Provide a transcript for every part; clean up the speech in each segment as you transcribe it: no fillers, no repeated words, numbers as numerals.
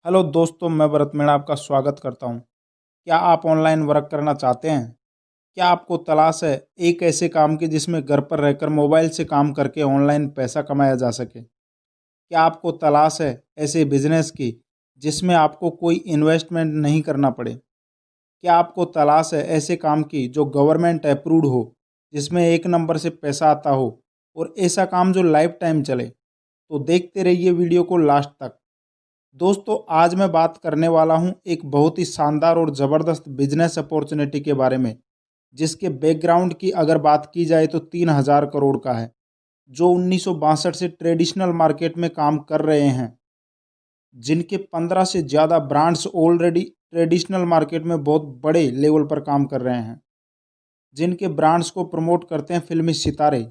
Hello दोस्तों, मैं भरत मीणा आपका स्वागत करता हूं। क्या आप ऑनलाइन वर्क करना चाहते हैं? क्या आपको तलाश है एक ऐसे काम की जिसमें घर पर रहकर मोबाइल से काम करके ऑनलाइन पैसा कमाया जा सके? क्या आपको तलाश है ऐसे बिजनेस की जिसमें आपको कोई इन्वेस्टमेंट नहीं करना पड़े? क्या आपको तलाश है ऐसे काम की जो गवर्नमेंट अप्रूव्ड हो, जिसमें एक नंबर से पैसा आता हो और ऐसा काम जो लाइफ टाइम चले? तो देखते रहिए वीडियो को लास्ट तक। दोस्तों, आज मैं बात करने वाला हूं एक बहुत ही शानदार और ज़बरदस्त बिजनेस अपॉर्चुनिटी के बारे में, जिसके बैकग्राउंड की अगर बात की जाए तो 3,000 करोड़ का है, जो 1962 से ट्रेडिशनल मार्केट में काम कर रहे हैं, जिनके 15 से ज़्यादा ब्रांड्स ऑलरेडी ट्रेडिशनल मार्केट में बहुत बड़े लेवल पर काम कर रहे हैं, जिनके ब्रांड्स को प्रमोट करते हैं फिल्मी सितारे,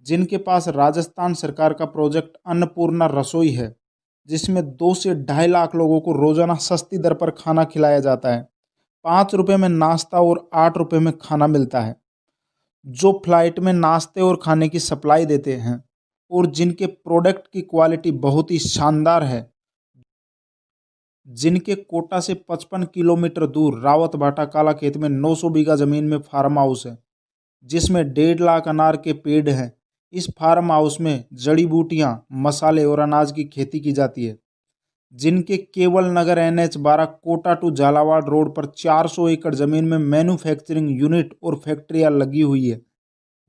जिनके पास राजस्थान सरकार का प्रोजेक्ट अन्नपूर्णा रसोई है, जिसमें 2 से 2.5 लाख लोगों को रोजाना सस्ती दर पर खाना खिलाया जाता है। 5 रुपए में नाश्ता और 8 रुपए में खाना मिलता है, जो फ्लाइट में नाश्ते और खाने की सप्लाई देते हैं और जिनके प्रोडक्ट की क्वालिटी बहुत ही शानदार है, जिनके कोटा से 55 किलोमीटर दूर रावत भाटा काला खेत में 900 बीघा जमीन में फार्म हाउस है, जिसमें 1.5 लाख अनार के पेड़ हैं। इस फार्म हाउस में जड़ी बूटियां, मसाले और अनाज की खेती की जाती है, जिनके केवल नगर NH 12 Kota to Jhalawar road पर 400 एकड़ जमीन में मैन्युफैक्चरिंग यूनिट और फैक्ट्रियां लगी हुई है,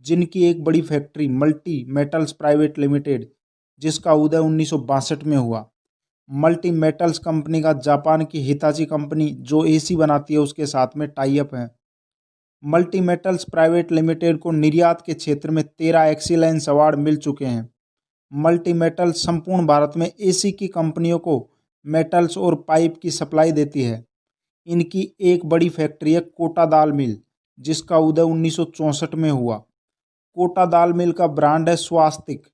जिनकी एक बड़ी factory multi metals private limited, जिसका उदय 1962 में हुआ। मल्टी मेटल्स कंपनी का जापान की हिताची कंपनी जो AC बनाती है उसके साथ में टाई अप है। मल्टी मेटल्स प्राइवेट लिमिटेड को निर्यात के क्षेत्र में 13 एक्सीलेंस अवार्ड मिल चुके हैं। मल्टी मेटल्स संपूर्ण भारत में AC की कंपनियों को मेटल्स और पाइप की सप्लाई देती है। इनकी एक बड़ी फैक्ट्री है कोटा दाल मिल, जिसका उदय 1964 में हुआ। कोटा दाल मिल का ब्रांड है स्वास्तिक।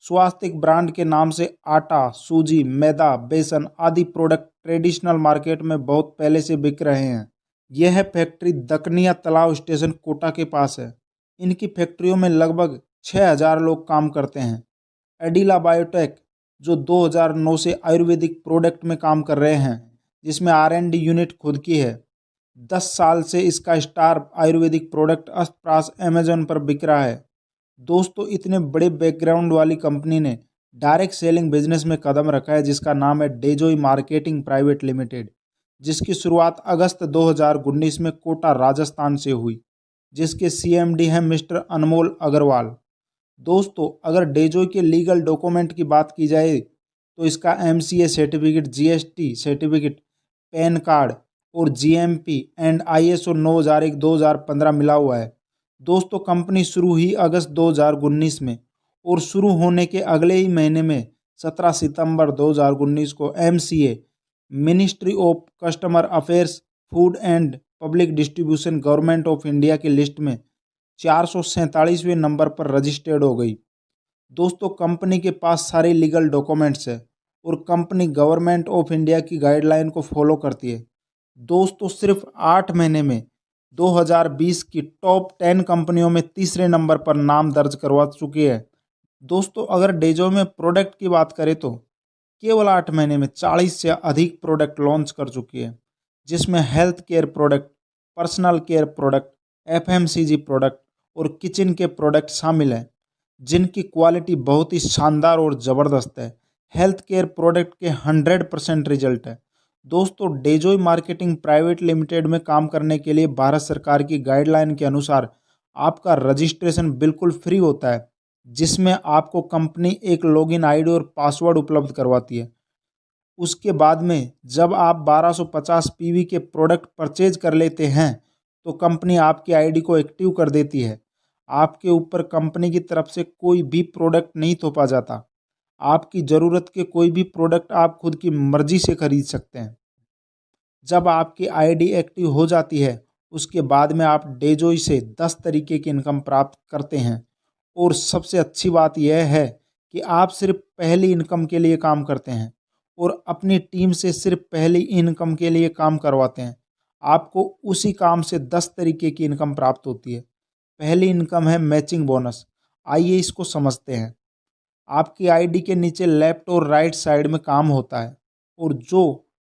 स्वास्तिक ब्रांड के नाम से आटा, सूजी, मैदा, बेसन आदि प्रोडक्ट ट्रेडिशनल मार्केट में बहुत पहले से बिक रहे हैं। यह फैक्ट्री दकनिया तालाब स्टेशन कोटा के पास है। इनकी फैक्ट्रियों में लगभग 6,000 लोग काम करते हैं। एडिला बायोटेक जो 2009 से आयुर्वेदिक प्रोडक्ट में काम कर रहे हैं, जिसमें R&D यूनिट खुद की है। 10 साल से इसका स्टार आयुर्वेदिक प्रोडक्ट अस्तप्रास अमेजोन पर बिक रहा है। दोस्तों, इतने बड़े बैकग्राउंड वाली कंपनी ने डायरेक्ट सेलिंग बिजनेस में कदम रखा है, जिसका नाम है डेजोई मार्केटिंग प्राइवेट लिमिटेड, जिसकी शुरुआत अगस्त 2019 में कोटा राजस्थान से हुई, जिसके CMD हैं मिस्टर अनमोल अग्रवाल। दोस्तों, अगर डेजोई के लीगल डॉक्यूमेंट की बात की जाए तो इसका MCA certificate, GST certificate, pan card और GMP एंड ISO 9001-2015 मिला हुआ है। दोस्तों, कंपनी शुरू हुई अगस्त 2019 में और शुरू होने के अगले ही महीने में 17 सितंबर 2019 को MCA ministry of customer affairs, food and public distribution government of India की लिस्ट में 447वें नंबर पर रजिस्टर्ड हो गई। दोस्तों, कंपनी के पास सारे लीगल डॉक्यूमेंट्स है और कंपनी गवर्नमेंट ऑफ इंडिया की गाइडलाइन को फॉलो करती है। दोस्तों, सिर्फ 8 महीने में 2020 की टॉप 10 कंपनियों में तीसरे नंबर पर नाम दर्ज करवा चुकी है। दोस्तों, अगर डेजो में प्रोडक्ट की बात करें तो केवल 8 महीने में 40 से अधिक प्रोडक्ट लॉन्च कर चुकी है, जिसमें health care product, personal care product, FMCG product और किचन के प्रोडक्ट शामिल हैं, जिनकी क्वालिटी बहुत ही शानदार और ज़बरदस्त है। हेल्थ केयर प्रोडक्ट के 100% रिजल्ट है। दोस्तों, डेजोई मार्केटिंग प्राइवेट लिमिटेड में काम करने के लिए भारत सरकार की गाइडलाइन के अनुसार आपका रजिस्ट्रेशन बिल्कुल फ्री होता है, जिसमें आपको कंपनी एक लॉगिन ID और पासवर्ड उपलब्ध करवाती है। उसके बाद में जब आप 1250 PV के प्रोडक्ट परचेज कर लेते हैं तो कंपनी आपकी ID को एक्टिव कर देती है। आपके ऊपर कंपनी की तरफ से कोई भी प्रोडक्ट नहीं थोपा जाता। आपकी ज़रूरत के कोई भी प्रोडक्ट आप खुद की मर्जी से खरीद सकते हैं। जब आपकी ID एक्टिव हो जाती है, उसके बाद में आप डेजोई से 10 तरीके की इनकम प्राप्त करते हैं। और सबसे अच्छी बात यह है कि आप सिर्फ पहली इनकम के लिए काम करते हैं और अपनी टीम से सिर्फ पहली इनकम के लिए काम करवाते हैं। आपको उसी काम से 10 तरीके की इनकम प्राप्त होती है। पहली इनकम है मैचिंग बोनस। आइए इसको समझते हैं। आपकी ID के नीचे लेफ्ट और राइट साइड में काम होता है और जो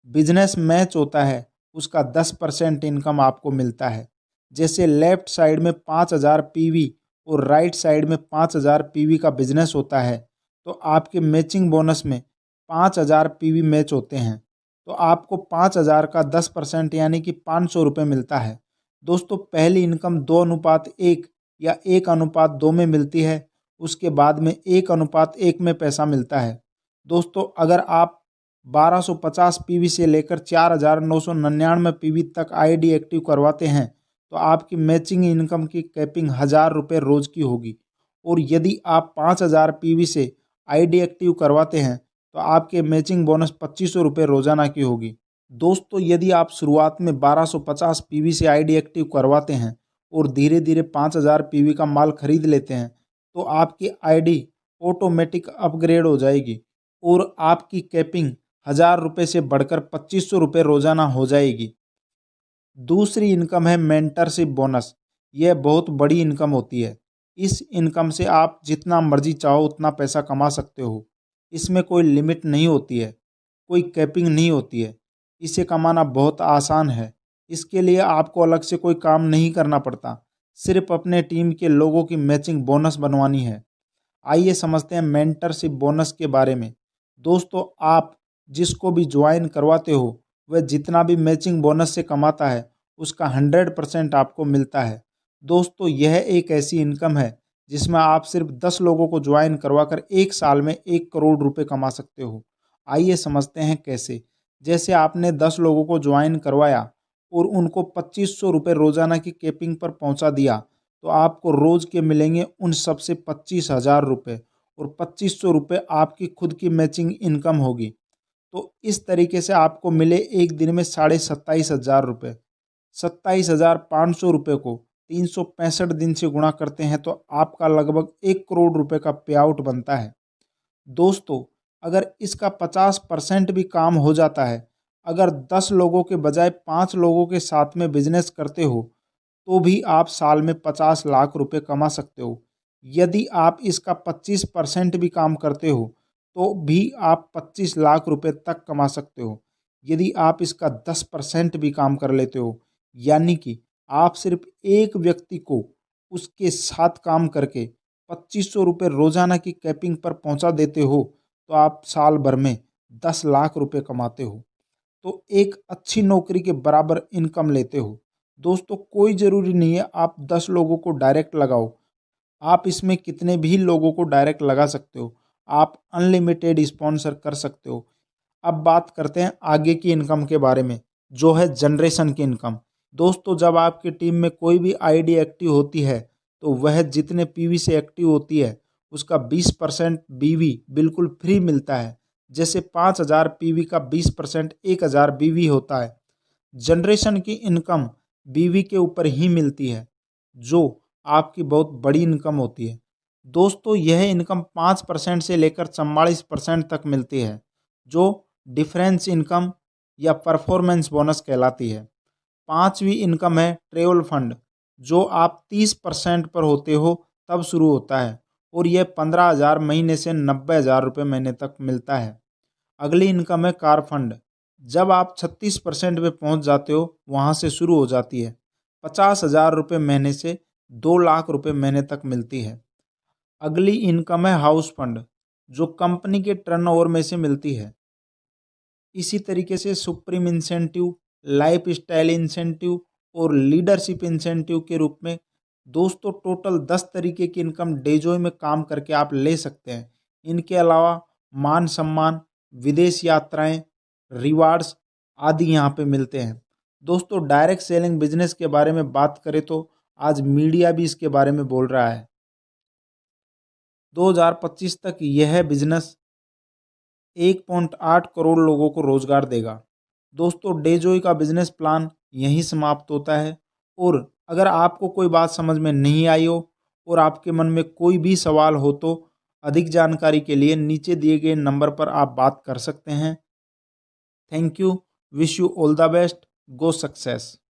बिजनेस मैच होता है उसका 10% इनकम आपको मिलता है। जैसे लेफ्ट साइड में 5000 पीवी और राइट साइड में 5000 पीवी का बिजनेस होता है, तो आपके मैचिंग बोनस में 5000 पीवी मैच होते हैं, तो आपको 5000 का 10% यानी कि 500 रुपये मिलता है। दोस्तों, पहली इनकम 2:1 या 1:2 में मिलती है, उसके बाद में 1:1 में पैसा मिलता है। दोस्तों, अगर आप 1250 पीवी से लेकर 4999 पीवी तक आईडी एक्टिव करवाते हैं, तो आपकी मैचिंग इनकम की कैपिंग 1000 रुपये रोज की होगी। और यदि आप 5000 पीवी से आईडी एक्टिव करवाते हैं, तो आपके मैचिंग बोनस 2500 रुपये रोजाना की होगी। दोस्तों, यदि आप शुरुआत में 1250 पीवी से आईडी एक्टिव करवाते हैं और धीरे धीरे 5000 पीवी का माल खरीद लेते हैं, तो आपकी आईडी ऑटोमेटिक अपग्रेड हो जाएगी और आपकी कैपिंग 1000 रुपये से बढ़कर 2500 रुपये रोजाना हो जाएगी। दूसरी इनकम है मेंटरशिप बोनस। यह बहुत बड़ी इनकम होती है। इस इनकम से आप जितना मर्जी चाहो उतना पैसा कमा सकते हो। इसमें कोई लिमिट नहीं होती है, कोई कैपिंग नहीं होती है। इसे कमाना बहुत आसान है। इसके लिए आपको अलग से कोई काम नहीं करना पड़ता, सिर्फ अपने टीम के लोगों की मैचिंग बोनस बनवानी है। आइए समझते हैं मेंटरशिप बोनस के बारे में। दोस्तों, आप जिसको भी ज्वाइन करवाते हो, वह जितना भी मैचिंग बोनस से कमाता है उसका 100% आपको मिलता है। दोस्तों, यह एक ऐसी इनकम है जिसमें आप सिर्फ 10 लोगों को ज्वाइन करवाकर 1 साल में 1 करोड़ रुपए कमा सकते हो। आइए समझते हैं कैसे। जैसे आपने 10 लोगों को ज्वाइन करवाया और उनको 2500 रुपये रोजाना की कैपिंग पर पहुंचा दिया, तो आपको रोज के मिलेंगे उन सबसे 25,000 रुपये और 2500 रुपये आपकी खुद की मैचिंग इनकम होगी। तो इस तरीके से आपको मिले एक दिन में 27,500 रुपये। 27,500 रुपये को 365 दिन से गुणा करते हैं तो आपका लगभग 1 करोड़ रुपए का पे आउट बनता है। दोस्तों, अगर इसका 50% भी काम हो जाता है, अगर 10 लोगों के बजाय 5 लोगों के साथ में बिजनेस करते हो, तो भी आप साल में 50 लाख रुपए कमा सकते हो। यदि आप इसका 25% भी काम करते हो, तो भी आप 25 लाख रुपए तक कमा सकते हो। यदि आप इसका 10% भी काम कर लेते हो, यानी कि आप सिर्फ एक व्यक्ति को उसके साथ काम करके 2500 रुपये रोजाना की कैपिंग पर पहुंचा देते हो, तो आप साल भर में 10 लाख रुपए कमाते हो। तो एक अच्छी नौकरी के बराबर इनकम लेते हो। दोस्तों, कोई ज़रूरी नहीं है आप 10 लोगों को डायरेक्ट लगाओ, आप इसमें कितने भी लोगों को डायरेक्ट लगा सकते हो। आप अनलिमिटेड स्पॉन्सर कर सकते हो। अब बात करते हैं आगे की इनकम के बारे में, जो है जनरेशन की इनकम। दोस्तों, जब आपकी टीम में कोई भी आईडी एक्टिव होती है, तो वह जितने पीवी से एक्टिव होती है उसका 20% बीवी बिल्कुल फ्री मिलता है। जैसे 5000 पीवी का 20% 1000 बीवी होता है। जनरेशन की इनकम बीवी के ऊपर ही मिलती है, जो आपकी बहुत बड़ी इनकम होती है। दोस्तों, यह इनकम 5% से लेकर 44% तक मिलती है, जो डिफरेंस इनकम या परफॉर्मेंस बोनस कहलाती है। पांचवी इनकम है ट्रेवल फंड, जो आप 30% पर होते हो तब शुरू होता है और यह 15,000 महीने से 90,000 रुपये महीने तक मिलता है। अगली इनकम है कार फंड, जब आप 36% पे पहुंच जाते हो वहां से शुरू हो जाती है। 50,000 रुपये महीने से 2 लाख रुपये महीने तक मिलती है। अगली इनकम है हाउस फंड, जो कंपनी के टर्नओवर में से मिलती है। इसी तरीके से supreme incentive, life style incentive और लीडरशिप इंसेंटिव के रूप में दोस्तों टोटल 10 तरीके की इनकम डेजोय में काम करके आप ले सकते हैं। इनके अलावा मान सम्मान, विदेश यात्राएं, रिवार्ड्स आदि यहाँ पे मिलते हैं। दोस्तों, डायरेक्ट सेलिंग बिजनेस के बारे में बात करें तो आज मीडिया भी इसके बारे में बोल रहा है। 2025 तक यह बिजनेस 1.8 करोड़ लोगों को रोजगार देगा। दोस्तों, डेजोय का बिजनेस प्लान यहीं समाप्त होता है। और अगर आपको कोई बात समझ में नहीं आई हो और आपके मन में कोई भी सवाल हो, तो अधिक जानकारी के लिए नीचे दिए गए नंबर पर आप बात कर सकते हैं। Thank you, wish you all the best, go success.